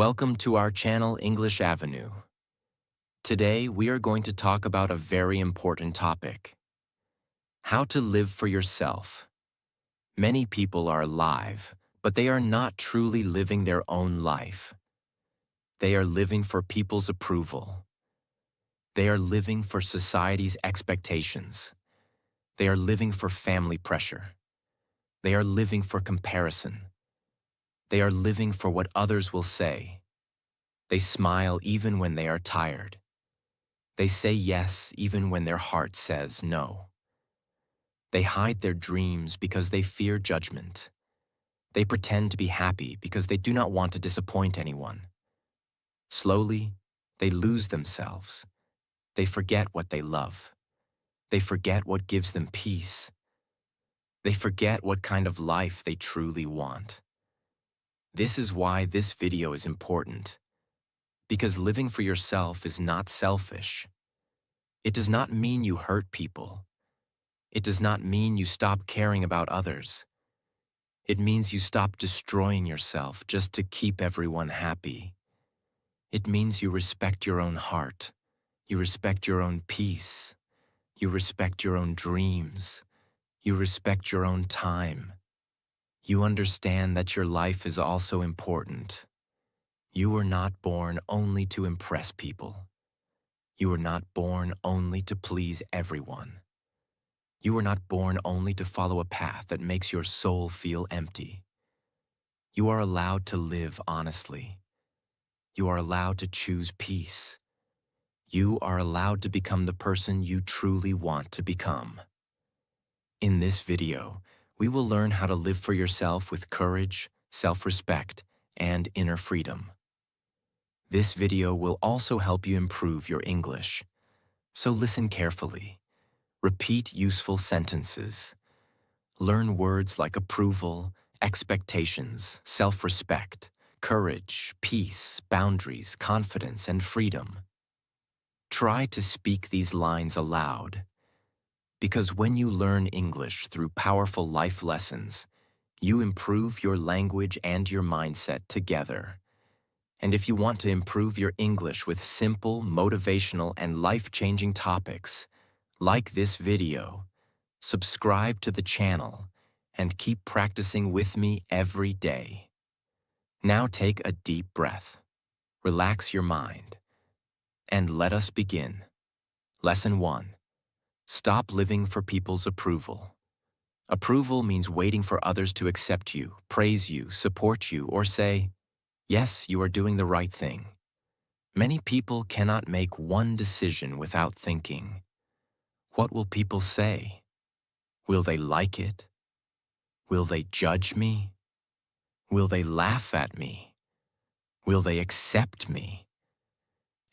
Welcome to our channel English Avenue. Today we are going to talk about a very important topic. How to live for yourself. Many people are alive, but they are not truly living their own life. They are living for people's approval. They are living for society's expectations. They are living for family pressure. They are living for comparison. They are living for what others will say. They smile even when they are tired. They say yes even when their heart says no. They hide their dreams because they fear judgment. They pretend to be happy because they do not want to disappoint anyone. Slowly, they lose themselves. They forget what they love. They forget what gives them peace. They forget what kind of life they truly want. This is why this video is important. Because living for yourself is not selfish. It does not mean you hurt people. It does not mean you stop caring about others. It means you stop destroying yourself just to keep everyone happy. It means you respect your own heart. You respect your own peace. You respect your own dreams. You respect your own time. You understand that your life is also important. You were not born only to impress people. You were not born only to please everyone. You were not born only to follow a path that makes your soul feel empty. You are allowed to live honestly. You are allowed to choose peace. You are allowed to become the person you truly want to become. In this video, we will learn how to live for yourself with courage, self-respect, and inner freedom. This video will also help you improve your English. So listen carefully. Repeat useful sentences. Learn words like approval, expectations, self-respect, courage, peace, boundaries, confidence, and freedom. Try to speak these lines aloud. Because when you learn English through powerful life lessons, you improve your language and your mindset together. And if you want to improve your English with simple, motivational, and life-changing topics, like this video, subscribe to the channel, and keep practicing with me every day. Now take a deep breath, relax your mind, and let us begin. Lesson 1. Stop living for people's approval. Approval means waiting for others to accept you, praise you, support you, or say, yes, you are doing the right thing. Many people cannot make one decision without thinking. What will people say? Will they like it? Will they judge me? Will they laugh at me? Will they accept me?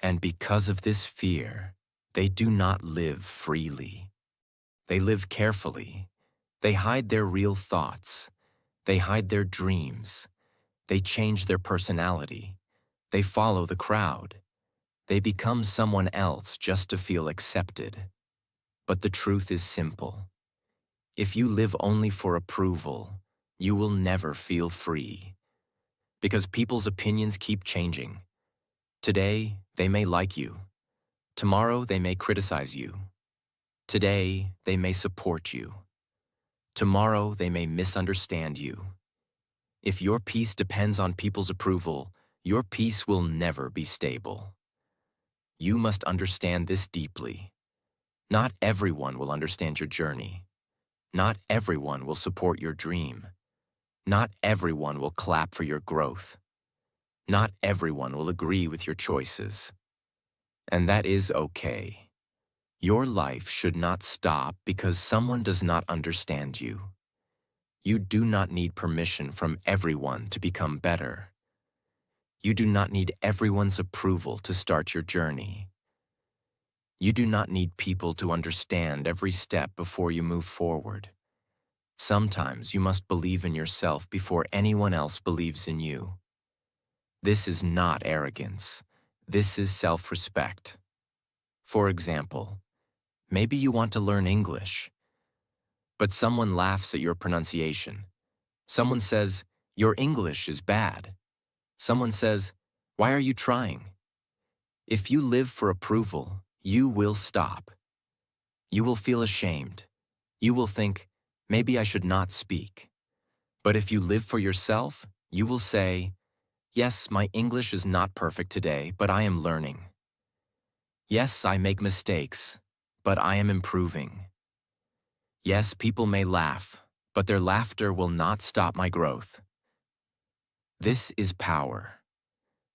And because of this fear, they do not live freely. They live carefully. They hide their real thoughts. They hide their dreams. They change their personality. They follow the crowd. They become someone else just to feel accepted. But the truth is simple. If you live only for approval, you will never feel free. Because people's opinions keep changing. Today, they may like you. Tomorrow, they may criticize you. Today, they may support you. Tomorrow, they may misunderstand you. If your peace depends on people's approval, your peace will never be stable. You must understand this deeply. Not everyone will understand your journey. Not everyone will support your dream. Not everyone will clap for your growth. Not everyone will agree with your choices. And that is okay. Your life should not stop because someone does not understand you. You do not need permission from everyone to become better. You do not need everyone's approval to start your journey. You do not need people to understand every step before you move forward. Sometimes you must believe in yourself before anyone else believes in you. This is not arrogance. This is self-respect. For example, maybe you want to learn English, but someone laughs at your pronunciation. Someone says, your English is bad. Someone says, Why are you trying? If you live for approval, you will stop. You will feel ashamed. You will think, maybe I should not speak. But if you live for yourself, you will say, yes, my English is not perfect today, but I am learning. Yes, I make mistakes, but I am improving. Yes, people may laugh, but their laughter will not stop my growth. This is power.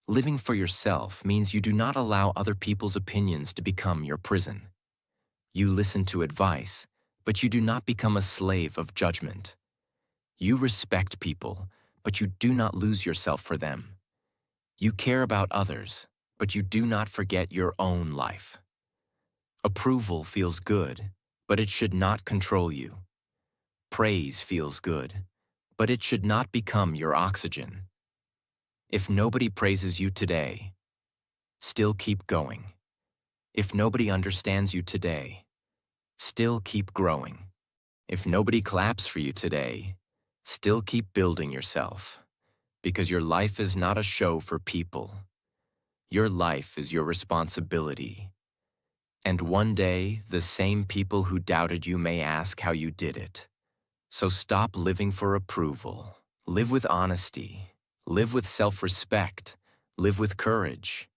Living for yourself means you do not allow other people's opinions to become your prison. You listen to advice, but you do not become a slave of judgment. You respect people, but you do not lose yourself for them. You care about others, but you do not forget your own life. Approval feels good, but it should not control you. Praise feels good, but it should not become your oxygen. If nobody praises you today, still keep going. If nobody understands you today, still keep growing. If nobody claps for you today, still keep building yourself. Because your life is not a show for people. Your life is your responsibility. And one day, the same people who doubted you may ask how you did it. So stop living for approval. Live with honesty. Live with self-respect. Live with courage.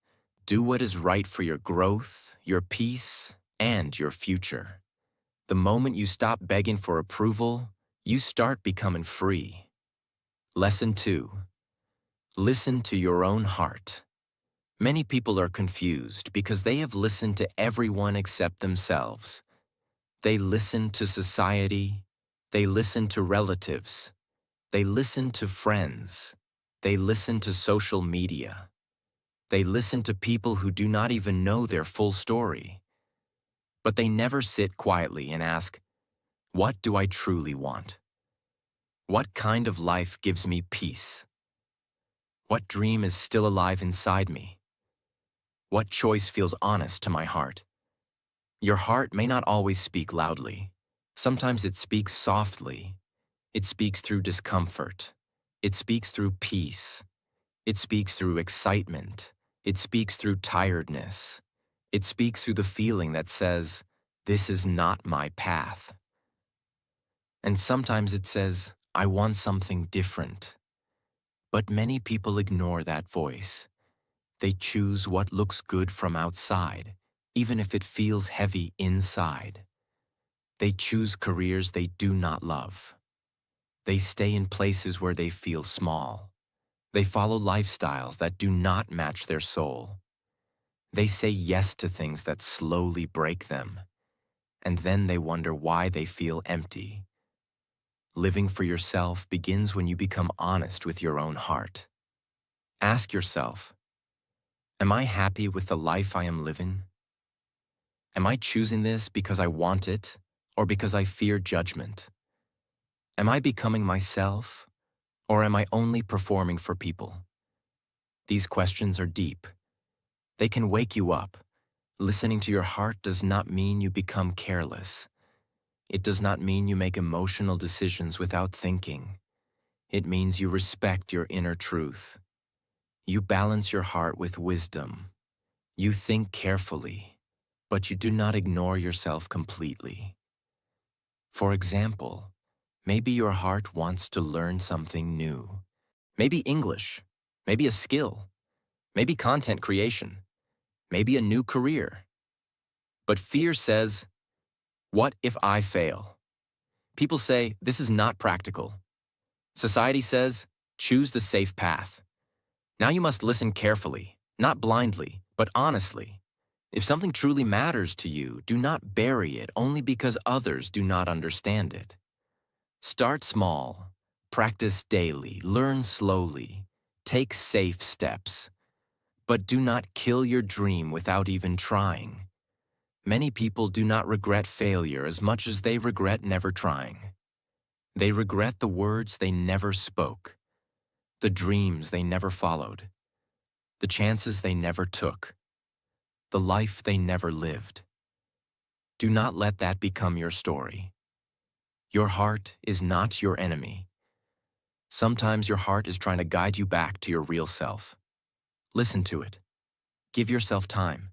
Do what is right for your growth, your peace, and your future. The moment you stop begging for approval, you start becoming free. Lesson 2. Listen to your own heart. Many people are confused because they have listened to everyone except themselves. They listen to society. They listen to relatives. They listen to friends. They listen to social media. They listen to people who do not even know their full story. But they never sit quietly and ask, what do I truly want? What kind of life gives me peace? What dream is still alive inside me? What choice feels honest to my heart? Your heart may not always speak loudly. Sometimes it speaks softly. It speaks through discomfort. It speaks through peace. It speaks through excitement. It speaks through tiredness. It speaks through the feeling that says, this is not my path. And sometimes it says, I want something different. But many people ignore that voice. They choose what looks good from outside, even if it feels heavy inside. They choose careers they do not love. They stay in places where they feel small. They follow lifestyles that do not match their soul. They say yes to things that slowly break them, and then they wonder why they feel empty. Living for yourself begins when you become honest with your own heart. Ask yourself, am I happy with the life I am living? Am I choosing this because I want it or because I fear judgment? Am I becoming myself or am I only performing for people? These questions are deep. They can wake you up. Listening to your heart does not mean you become careless. It does not mean you make emotional decisions without thinking. It means you respect your inner truth. You balance your heart with wisdom. You think carefully, but you do not ignore yourself completely. For example, maybe your heart wants to learn something new. Maybe English, maybe a skill, maybe content creation, maybe a new career. But fear says, what if I fail? People say, this is not practical. Society says, choose the safe path. Now you must listen carefully, not blindly, but honestly. If something truly matters to you, do not bury it only because others do not understand it. Start small, practice daily, learn slowly, take safe steps. But do not kill your dream without even trying. Many people do not regret failure as much as they regret never trying. They regret the words they never spoke, the dreams they never followed, the chances they never took, the life they never lived. Do not let that become your story. Your heart is not your enemy. Sometimes your heart is trying to guide you back to your real self. Listen to it. Give yourself time.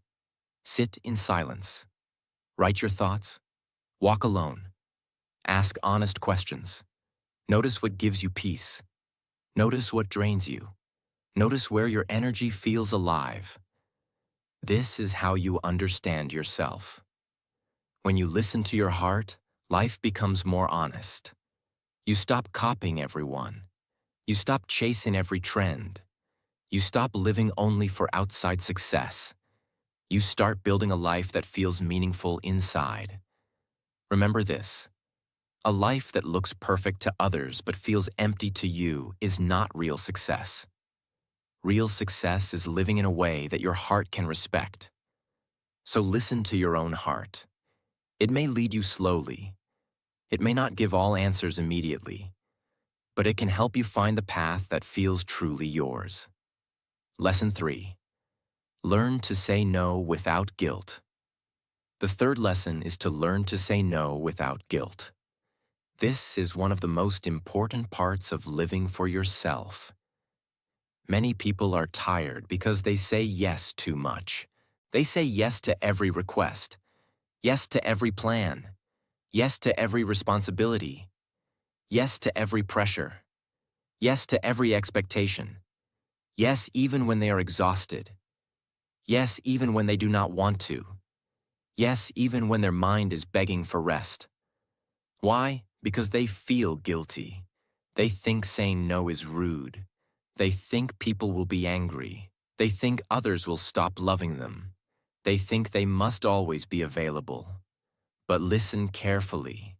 Sit in silence. Write your thoughts. Walk alone. Ask honest questions. Notice what gives you peace. Notice what drains you. Notice where your energy feels alive. This is how you understand yourself. When you listen to your heart, life becomes more honest. You stop copying everyone. You stop chasing every trend. You stop living only for outside success. You start building a life that feels meaningful inside. Remember this: a life that looks perfect to others but feels empty to you is not real success. Real success is living in a way that your heart can respect. So listen to your own heart. It may lead you slowly. It may not give all answers immediately, but it can help you find the path that feels truly yours. Lesson 3. Learn to say no without guilt. The third lesson is to learn to say no without guilt. This is one of the most important parts of living for yourself. Many people are tired because they say yes too much. They say yes to every request, yes to every plan, yes to every responsibility, yes to every pressure, yes to every expectation, yes even when they are exhausted, yes even when they do not want to, yes even when their mind is begging for rest. Why? Because they feel guilty. They think saying no is rude. They think people will be angry. They think others will stop loving them. They think they must always be available. But listen carefully.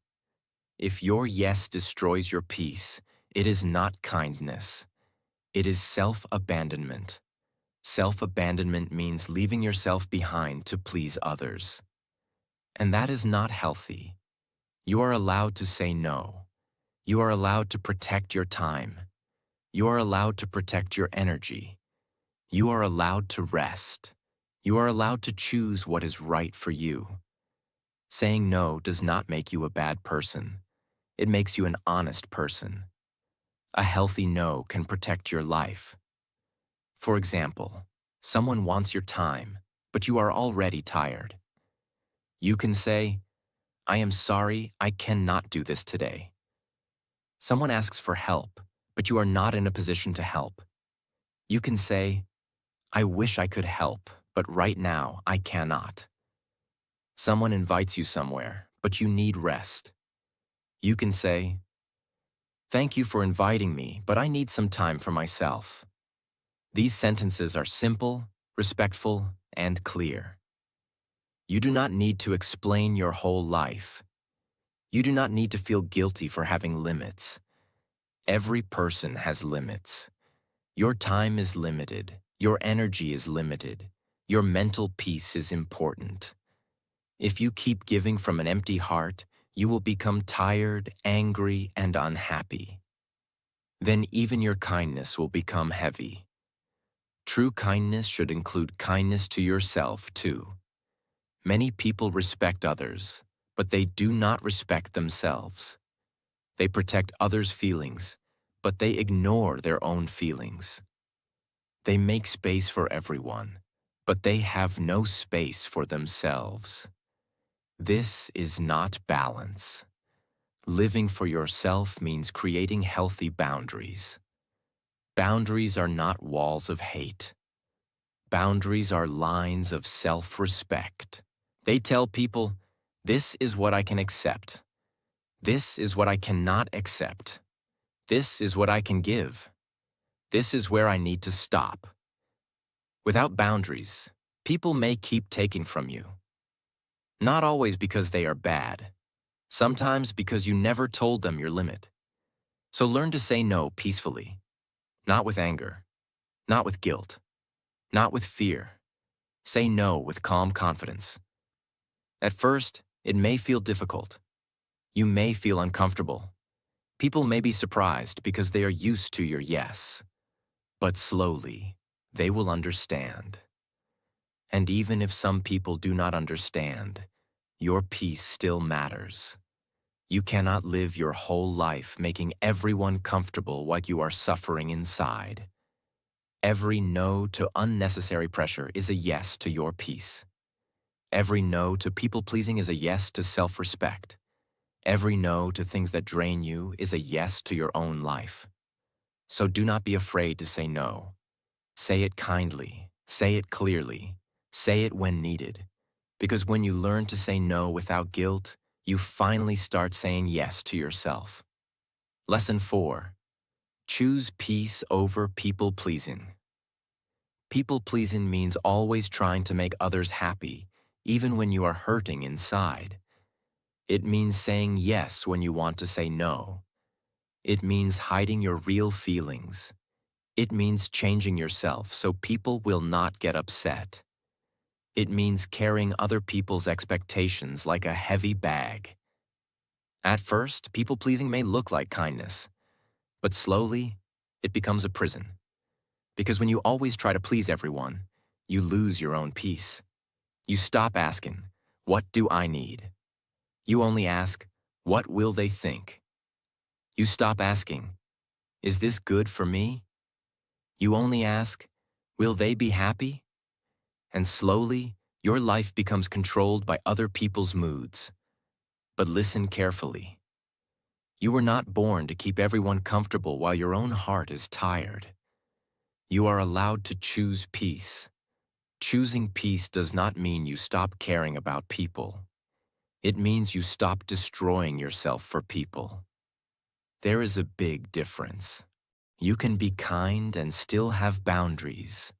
If your yes destroys your peace, it is not kindness. It is self-abandonment. Self-abandonment means leaving yourself behind to please others. And that is not healthy. You are allowed to say no. You are allowed to protect your time. You are allowed to protect your energy. You are allowed to rest. You are allowed to choose what is right for you. Saying no does not make you a bad person. It makes you an honest person. A healthy no can protect your life. For example, someone wants your time, but you are already tired. You can say, "I am sorry, I cannot do this today." Someone asks for help, but you are not in a position to help. You can say, "I wish I could help, but right now I cannot." Someone invites you somewhere, but you need rest. You can say, "Thank you for inviting me, but I need some time for myself." These sentences are simple, respectful, and clear. You do not need to explain your whole life. You do not need to feel guilty for having limits. Every person has limits. Your time is limited. Your energy is limited. Your mental peace is important. If you keep giving from an empty heart, you will become tired, angry, and unhappy. Then even your kindness will become heavy. True kindness should include kindness to yourself, too. Many people respect others, but they do not respect themselves. They protect others' feelings, but they ignore their own feelings. They make space for everyone, but they have no space for themselves. This is not balance. Living for yourself means creating healthy boundaries. Boundaries are not walls of hate. Boundaries are lines of self-respect. They tell people, "This is what I can accept. This is what I cannot accept. This is what I can give. This is where I need to stop." Without boundaries, people may keep taking from you. Not always because they are bad. Sometimes because you never told them your limit. So learn to say no peacefully. Not with anger. Not with guilt. Not with fear. Say no with calm confidence. At first, it may feel difficult. You may feel uncomfortable. People may be surprised because they are used to your yes. But slowly, they will understand. And even if some people do not understand, your peace still matters. You cannot live your whole life making everyone comfortable while you are suffering inside. Every no to unnecessary pressure is a yes to your peace. Every no to people-pleasing is a yes to self-respect. Every no to things that drain you is a yes to your own life. So do not be afraid to say no. Say it kindly, say it clearly, say it when needed. Because when you learn to say no without guilt, you finally start saying yes to yourself. Lesson 4. Choose peace over people-pleasing. People-pleasing means always trying to make others happy, even when you are hurting inside. It means saying yes when you want to say no. It means hiding your real feelings. It means changing yourself so people will not get upset. It means carrying other people's expectations like a heavy bag. At first, people-pleasing may look like kindness, but slowly, it becomes a prison. Because when you always try to please everyone, you lose your own peace. You stop asking, "What do I need?" You only ask, "What will they think?" You stop asking, "Is this good for me?" You only ask, "Will they be happy?" And slowly, your life becomes controlled by other people's moods. But listen carefully. You were not born to keep everyone comfortable while your own heart is tired. You are allowed to choose peace. Choosing peace does not mean you stop caring about people. It means you stop destroying yourself for people. There is a big difference. You can be kind and still have boundaries.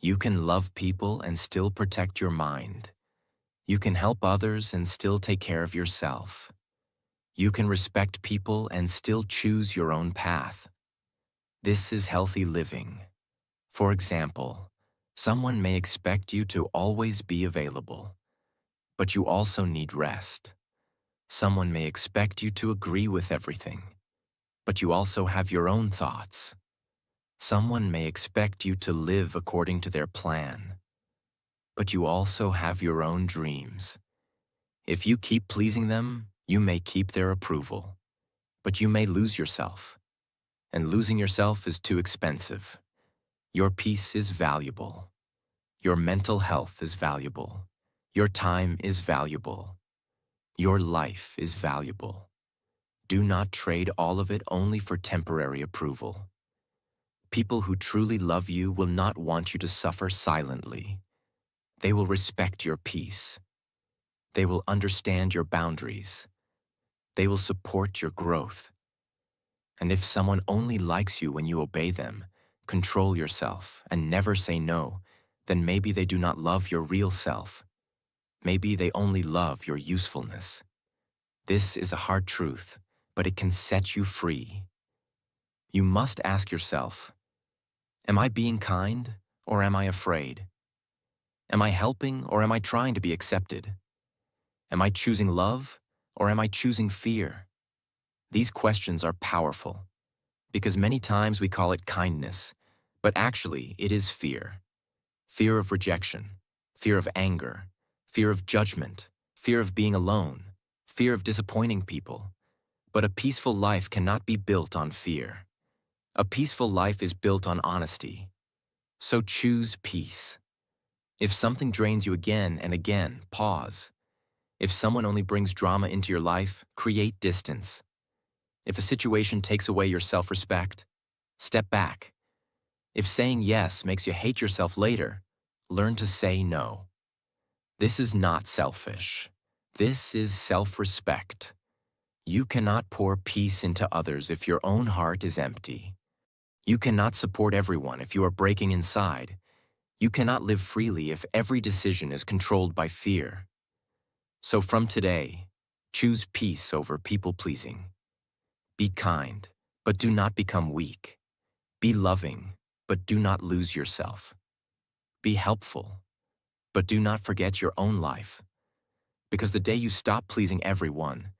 You can love people and still protect your mind. You can help others and still take care of yourself. You can respect people and still choose your own path. This is healthy living. For example, someone may expect you to always be available, but you also need rest. Someone may expect you to agree with everything, but you also have your own thoughts. Someone may expect you to live according to their plan, but you also have your own dreams. If you keep pleasing them, you may keep their approval, but you may lose yourself. And losing yourself is too expensive. Your peace is valuable. Your mental health is valuable. Your time is valuable. Your life is valuable. Do not trade all of it only for temporary approval. People who truly love you will not want you to suffer silently. They will respect your peace. They will understand your boundaries. They will support your growth. And if someone only likes you when you obey them, control yourself, and never say no, then maybe they do not love your real self. Maybe they only love your usefulness. This is a hard truth, but it can set you free. You must ask yourself, am I being kind or am I afraid? Am I helping or am I trying to be accepted? Am I choosing love or am I choosing fear? These questions are powerful because many times we call it kindness, but actually it is fear. Fear of rejection, fear of anger, fear of judgment, fear of being alone, fear of disappointing people. But a peaceful life cannot be built on fear. A peaceful life is built on honesty. So choose peace. If something drains you again and again, pause. If someone only brings drama into your life, create distance. If a situation takes away your self-respect, step back. If saying yes makes you hate yourself later, learn to say no. This is not selfish. This is self-respect. You cannot pour peace into others if your own heart is empty. You cannot support everyone if you are breaking inside. You cannot live freely if every decision is controlled by fear. So from today, choose peace over people-pleasing. Be kind, but do not become weak. Be loving, but do not lose yourself. Be helpful, but do not forget your own life. Because the day you stop pleasing everyone,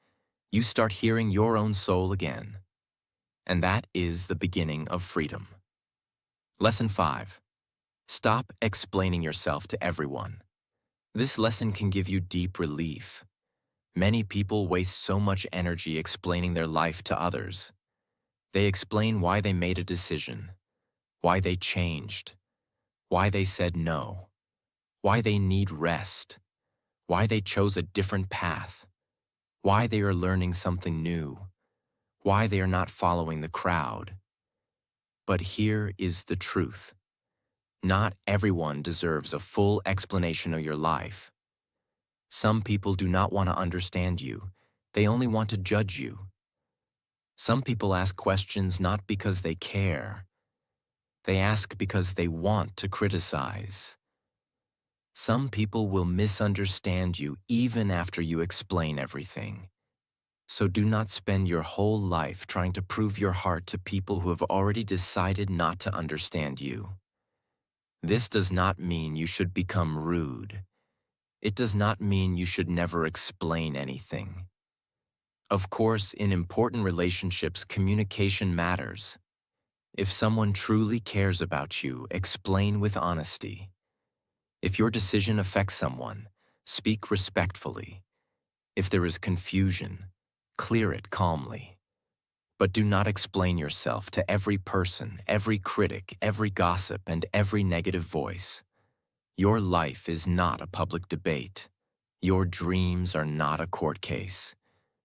you start hearing your own soul again. And that is the beginning of freedom. Lesson 5. Stop explaining yourself to everyone. This lesson can give you deep relief. Many people waste so much energy explaining their life to others. They explain why they made a decision, why they changed, why they said no, why they need rest, why they chose a different path, why they are learning something new, why they are not following the crowd. But here is the truth. Not everyone deserves a full explanation of your life. Some people do not want to understand you. They only want to judge you. Some people ask questions not because they care. They ask because they want to criticize. Some people will misunderstand you even after you explain everything. So do not spend your whole life trying to prove your heart to people who have already decided not to understand you. This does not mean you should become rude. It does not mean you should never explain anything. Of course, in important relationships, communication matters. If someone truly cares about you, explain with honesty. If your decision affects someone, speak respectfully. If there is confusion, clear it calmly. But do not explain yourself to every person, every critic, every gossip, and every negative voice. Your life is not a public debate. Your dreams are not a court case.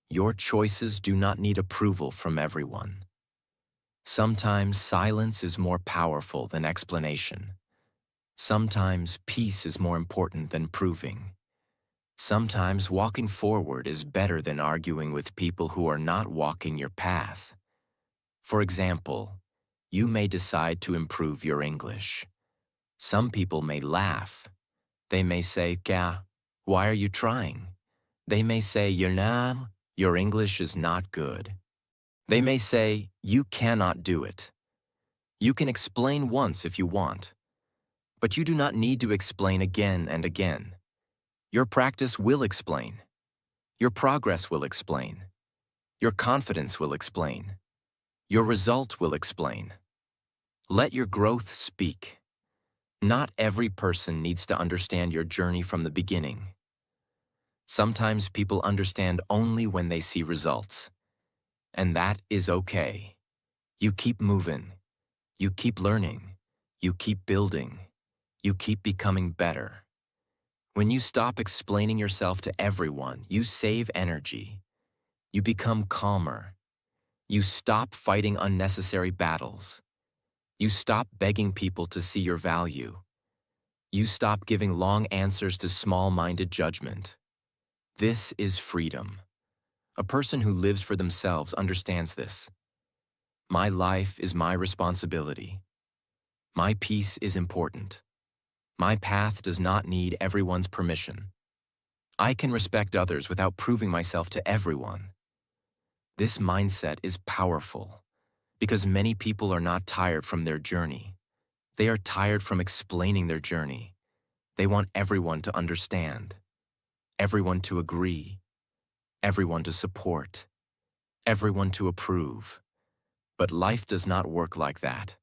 Your choices do not need approval from everyone. Sometimes silence is more powerful than explanation. Sometimes peace is more important than proving. Sometimes walking forward is better than arguing with people who are not walking your path. For example, you may decide to improve your English. Some people may laugh. They may say, "Gah, why are you trying?" They may say, your English is not good." They may say, "You cannot do it." You can explain once if you want, but you do not need to explain again and again. Your practice will explain. Your progress will explain. Your confidence will explain. Your result will explain. Let your growth speak. Not every person needs to understand your journey from the beginning. Sometimes people understand only when they see results. And that is okay. You keep moving. You keep learning. You keep building. You keep becoming better. When you stop explaining yourself to everyone, you save energy. You become calmer. You stop fighting unnecessary battles. You stop begging people to see your value. You stop giving long answers to small-minded judgment. This is freedom. A person who lives for themselves understands this. My life is my responsibility. My peace is important. My path does not need everyone's permission. I can respect others without proving myself to everyone. This mindset is powerful because many people are not tired from their journey. They are tired from explaining their journey. They want everyone to understand, everyone to agree, everyone to support, everyone to approve. But life does not work like that.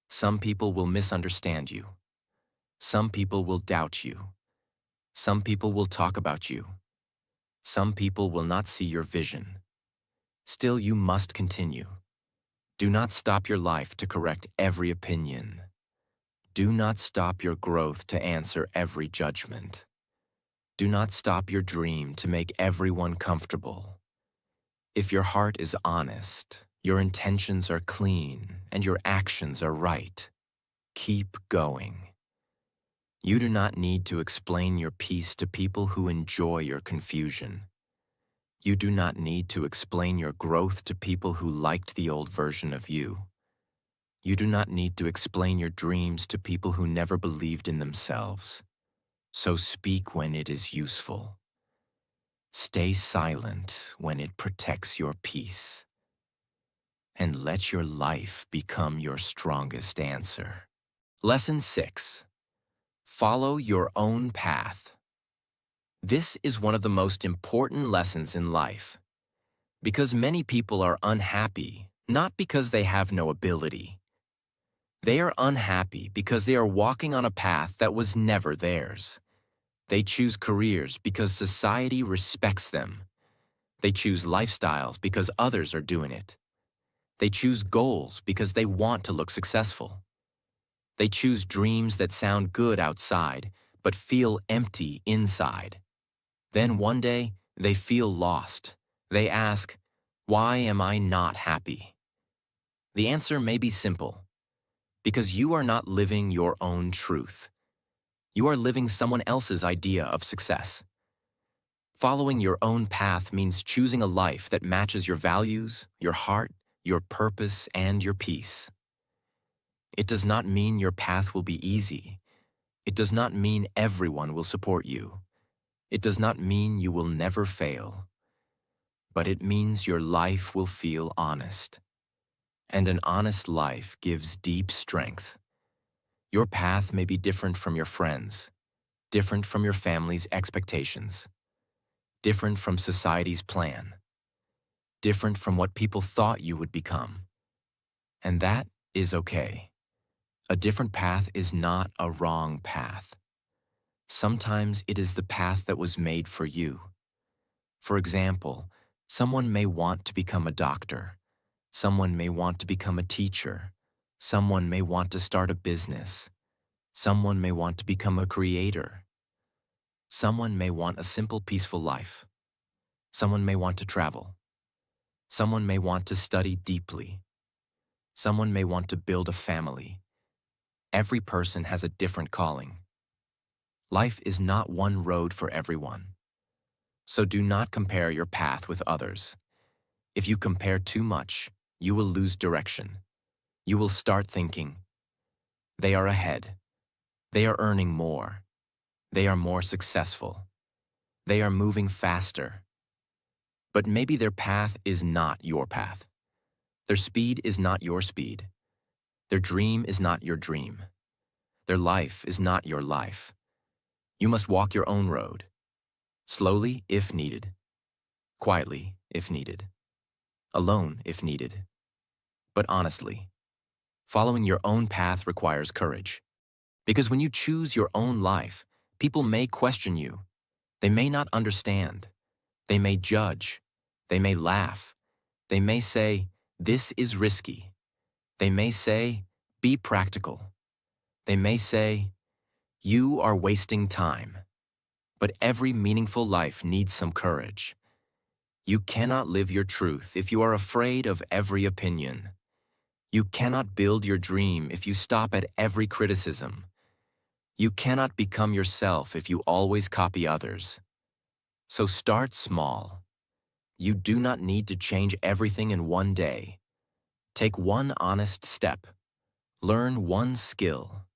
Some people will misunderstand you. Some people will doubt you. Some people will talk about you. Some people will not see your vision. Still, you must continue. Do not stop your life to correct every opinion. Do not stop your growth to answer every judgment. Do not stop your dream to make everyone comfortable. If your heart is honest, your intentions are clean, and your actions are right, keep going. You do not need to explain your peace to people who enjoy your confusion. You do not need to explain your growth to people who liked the old version of you. You do not need to explain your dreams to people who never believed in themselves. So speak when it is useful. Stay silent when it protects your peace. And let your life become your strongest answer. Lesson 6. Follow your own path. This is one of the most important lessons in life. Because many people are unhappy, not because they have no ability. They are unhappy because they are walking on a path that was never theirs. They choose careers because society respects them. They choose lifestyles because others are doing it. They choose goals because they want to look successful. They choose dreams that sound good outside, but feel empty inside. Then one day, they feel lost. They ask, "Why am I not happy?" The answer may be simple. Because you are not living your own truth. You are living someone else's idea of success. Following your own path means choosing a life that matches your values, your heart, your purpose, and your peace. It does not mean your path will be easy. It does not mean everyone will support you. It does not mean you will never fail. But it means your life will feel honest. And an honest life gives deep strength. Your path may be different from your friends, different from your family's expectations, different from society's plan, different from what people thought you would become. And that is okay. A different path is not a wrong path. Sometimes it is the path that was made for you. For example, someone may want to become a doctor. Someone may want to become a teacher. Someone may want to start a business. Someone may want to become a creator. Someone may want a simple, peaceful life. Someone may want to travel. Someone may want to study deeply. Someone may want to build a family. Every person has a different calling. Life is not one road for everyone. So do not compare your path with others. If you compare too much, you will lose direction. You will start thinking, they are ahead. They are earning more. They are more successful. They are moving faster. But maybe their path is not your path. Their speed is not your speed. Their dream is not your dream. Their life is not your life. You must walk your own road. Slowly, if needed. Quietly, if needed. Alone, if needed. But honestly, following your own path requires courage. Because when you choose your own life, people may question you. They may not understand. They may judge. They may laugh. They may say, "This is risky." They may say, "Be practical." They may say, "You are wasting time." But every meaningful life needs some courage. You cannot live your truth if you are afraid of every opinion. You cannot build your dream if you stop at every criticism. You cannot become yourself if you always copy others. So start small. You do not need to change everything in one day. Take one honest step. Learn one skill.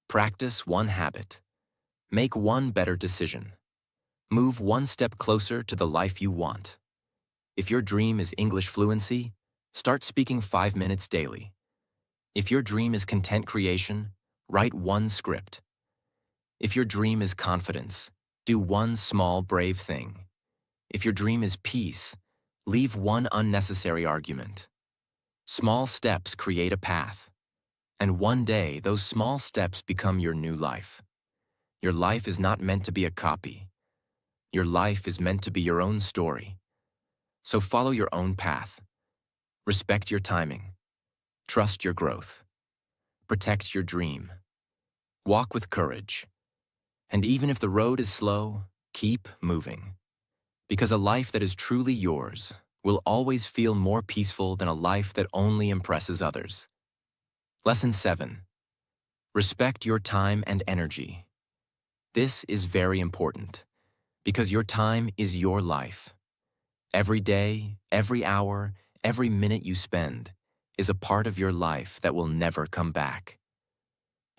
Practice one habit. Make one better decision. Move one step closer to the life you want. If your dream is English fluency, start speaking 5 minutes daily. If your dream is content creation, write one script. If your dream is confidence, do one small, brave thing. If your dream is peace, leave one unnecessary argument. Small steps create a path. And one day, those small steps become your new life. Your life is not meant to be a copy. Your life is meant to be your own story. So follow your own path. Respect your timing. Trust your growth. Protect your dream. Walk with courage. And even if the road is slow, keep moving. Because a life that is truly yours will always feel more peaceful than a life that only impresses others. Lesson 7. Respect your time and energy. This is very important because your time is your life. Every day, every hour, every minute you spend is a part of your life that will never come back.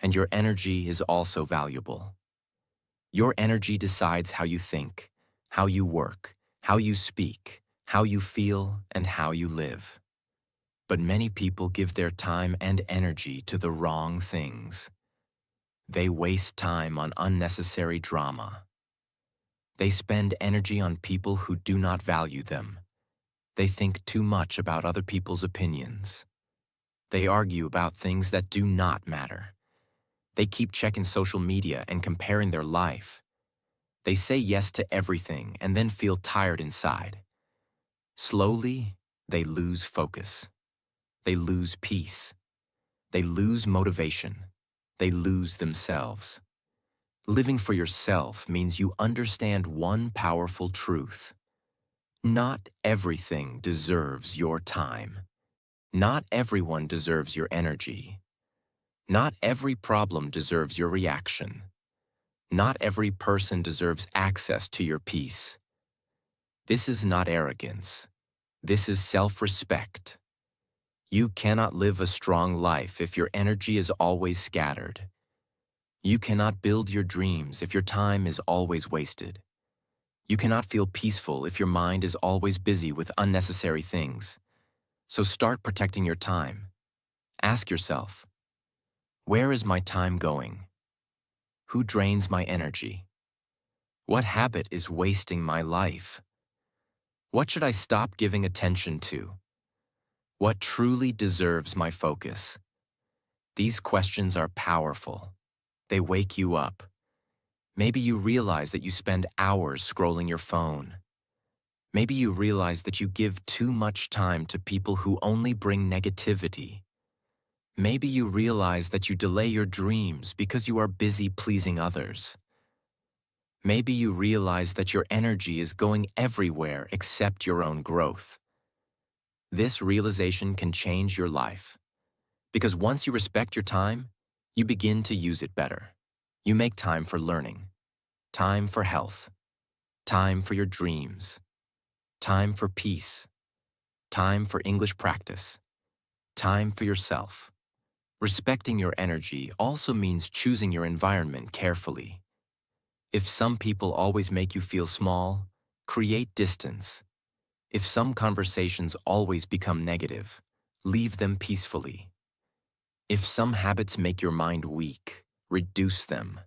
And your energy is also valuable. Your energy decides how you think, how you work, how you speak, how you feel, and how you live. But many people give their time and energy to the wrong things. They waste time on unnecessary drama. They spend energy on people who do not value them. They think too much about other people's opinions. They argue about things that do not matter. They keep checking social media and comparing their life. They say yes to everything and then feel tired inside. Slowly, they lose focus. They lose peace. They lose motivation. they lose themselves. Living for yourself means you understand one powerful truth. Not everything deserves your time. Not everyone deserves your energy. Not every problem deserves your reaction. Not every person deserves access to your peace. This is not arrogance. This is self-respect. You cannot live a strong life if your energy is always scattered. You cannot build your dreams if your time is always wasted. You cannot feel peaceful if your mind is always busy with unnecessary things. So start protecting your time. Ask yourself, where is my time going? Who drains my energy? What habit is wasting my life? What should I stop giving attention to? What truly deserves my focus? These questions are powerful. They wake you up. Maybe you realize that you spend hours scrolling your phone. Maybe you realize that you give too much time to people who only bring negativity. Maybe you realize that you delay your dreams because you are busy pleasing others. Maybe you realize that your energy is going everywhere except your own growth. This realization can change your life. Because once you respect your time, you begin to use it better. You make time for learning, time for health, time for your dreams, time for peace, time for English practice, time for yourself. Respecting your energy also means choosing your environment carefully. If some people always make you feel small, create distance. If some conversations always become negative, leave them peacefully. If some habits make your mind weak, reduce them.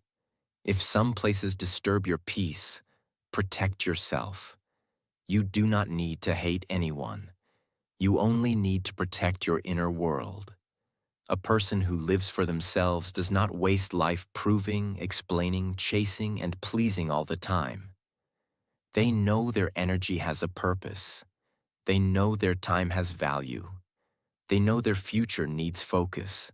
If some places disturb your peace, protect yourself. You do not need to hate anyone. You only need to protect your inner world. A person who lives for themselves does not waste life proving, explaining, chasing, and pleasing all the time. They know their energy has a purpose. They know their time has value. They know their future needs focus.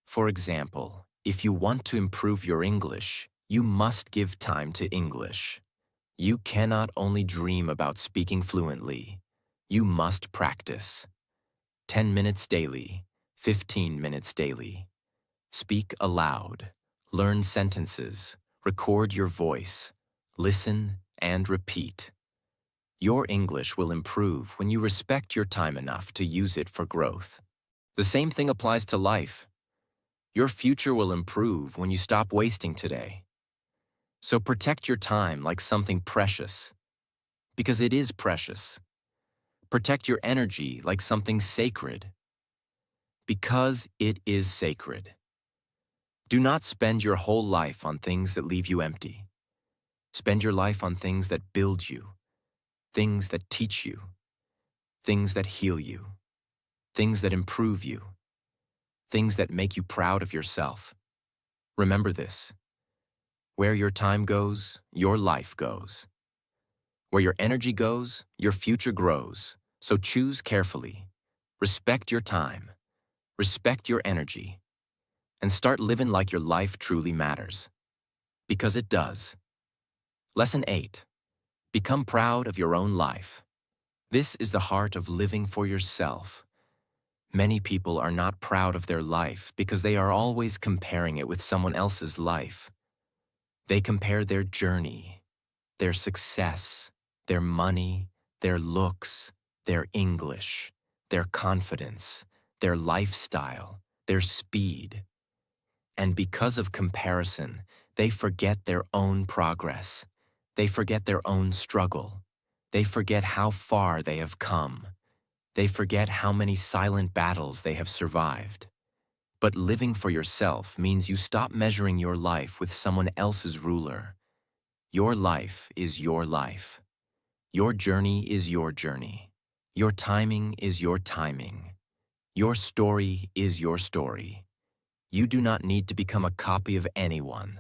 For example, if you want to improve your English, you must give time to English. You cannot only dream about speaking fluently. You must practice. 10 minutes daily, 15 minutes daily. Speak aloud. Learn sentences. Record your voice. Listen and repeat. Your English will improve when you respect your time enough to use it for growth. The same thing applies to life. Your future will improve when you stop wasting today. So protect your time like something precious, because it is precious. Protect your energy like something sacred, because it is sacred. Do not spend your whole life on things that leave you empty. Spend your life on things that build you, things that teach you, things that heal you, things that improve you, things that make you proud of yourself. Remember this. Where your time goes, your life goes. Where your energy goes, your future grows. So choose carefully. Respect your time. Respect your energy. And start living like your life truly matters. Because it does. Lesson 8. Become proud of your own life. This is the heart of living for yourself. Many people are not proud of their life because they are always comparing it with someone else's life. They compare their journey, their success, their money, their looks, their English, their confidence, their lifestyle, their speed. And because of comparison, they forget their own progress. They forget their own struggle. They forget how far they have come. They forget how many silent battles they have survived. But living for yourself means you stop measuring your life with someone else's ruler. Your life is your life. Your journey is your journey. Your timing is your timing. Your story is your story. You do not need to become a copy of anyone.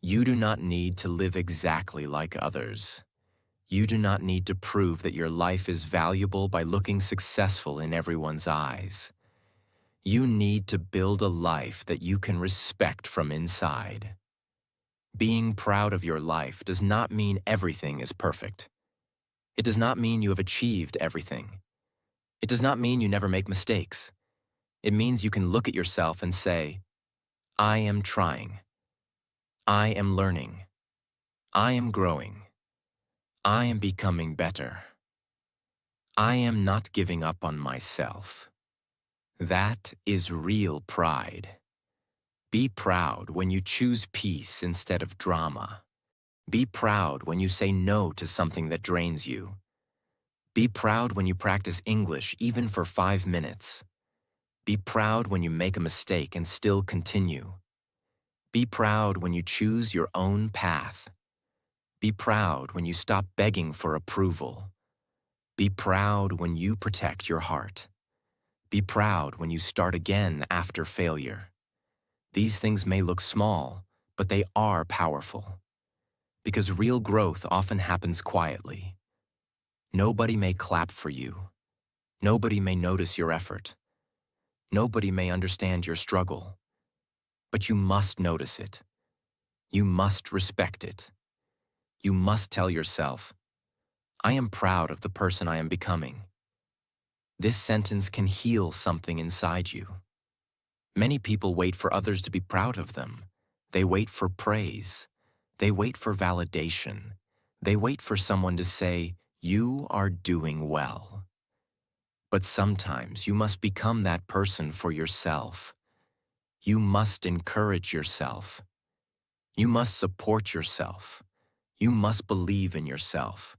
You do not need to live exactly like others. You do not need to prove that your life is valuable by looking successful in everyone's eyes. You need to build a life that you can respect from inside. Being proud of your life does not mean everything is perfect. It does not mean you have achieved everything. It does not mean you never make mistakes. It means you can look at yourself and say, I am trying. I am learning. I am growing. I am becoming better. I am not giving up on myself. That is real pride. Be proud when you choose peace instead of drama. Be proud when you say no to something that drains you. Be proud when you practice English even for 5 minutes. Be proud when you make a mistake and still continue. Be proud when you choose your own path. Be proud when you stop begging for approval. Be proud when you protect your heart. Be proud when you start again after failure. These things may look small, but they are powerful. Because real growth often happens quietly. Nobody may clap for you. Nobody may notice your effort. Nobody may understand your struggle. But you must notice it. You must respect it. You must tell yourself, I am proud of the person I am becoming. This sentence can heal something inside you. Many people wait for others to be proud of them. They wait for praise. They wait for validation. They wait for someone to say, you are doing well. But sometimes you must become that person for yourself. You must encourage yourself. You must support yourself. You must believe in yourself.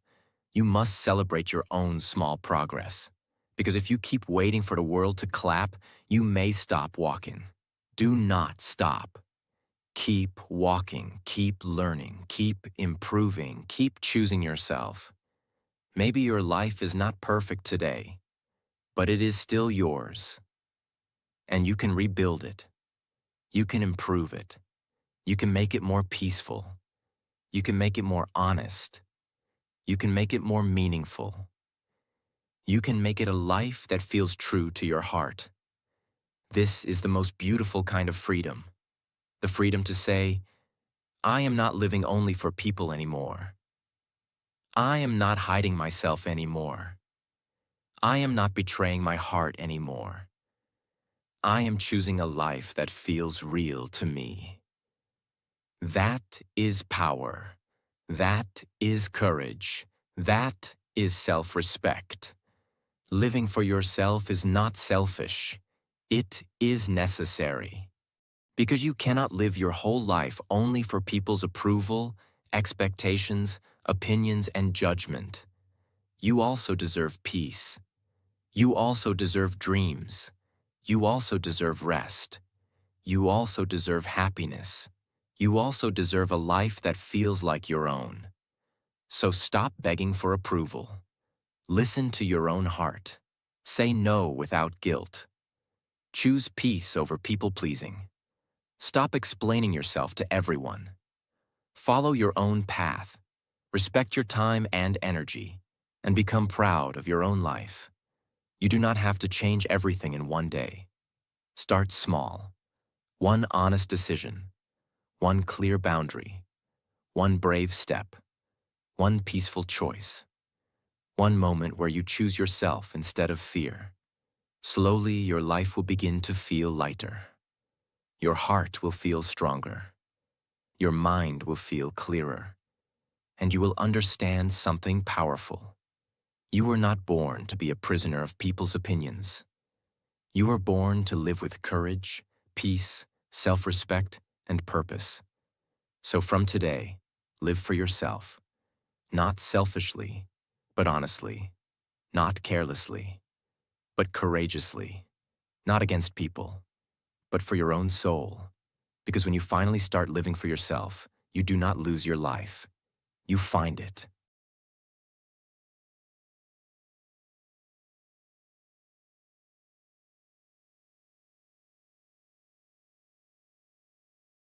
You must celebrate your own small progress. Because if you keep waiting for the world to clap, you may stop walking. Do not stop. Keep walking, keep learning, keep improving, keep choosing yourself. Maybe your life is not perfect today, but it is still yours. And you can rebuild it. You can improve it. You can make it more peaceful. You can make it more honest. You can make it more meaningful. You can make it a life that feels true to your heart. This is the most beautiful kind of freedom. The freedom to say, I am not living only for people anymore. I am not hiding myself anymore. I am not betraying my heart anymore. I am choosing a life that feels real to me. That is power. That is courage. That is self-respect. Living for yourself is not selfish. It is necessary. Because you cannot live your whole life only for people's approval, expectations, opinions, and judgment. You also deserve peace. You also deserve dreams. You also deserve rest. You also deserve happiness. You also deserve a life that feels like your own. So stop begging for approval. Listen to your own heart. Say no without guilt. Choose peace over people-pleasing. Stop explaining yourself to everyone. Follow your own path. Respect your time and energy, and become proud of your own life. You do not have to change everything in one day. Start small. One honest decision. One clear boundary. One brave step. One peaceful choice. One moment where you choose yourself instead of fear. Slowly, your life will begin to feel lighter. Your heart will feel stronger. Your mind will feel clearer. And you will understand something powerful. You were not born to be a prisoner of people's opinions. You were born to live with courage, peace, self-respect, and purpose. So from today, live for yourself. Not selfishly, but honestly. Not carelessly, but courageously. Not against people, but for your own soul. Because when you finally start living for yourself, you do not lose your life. You find it.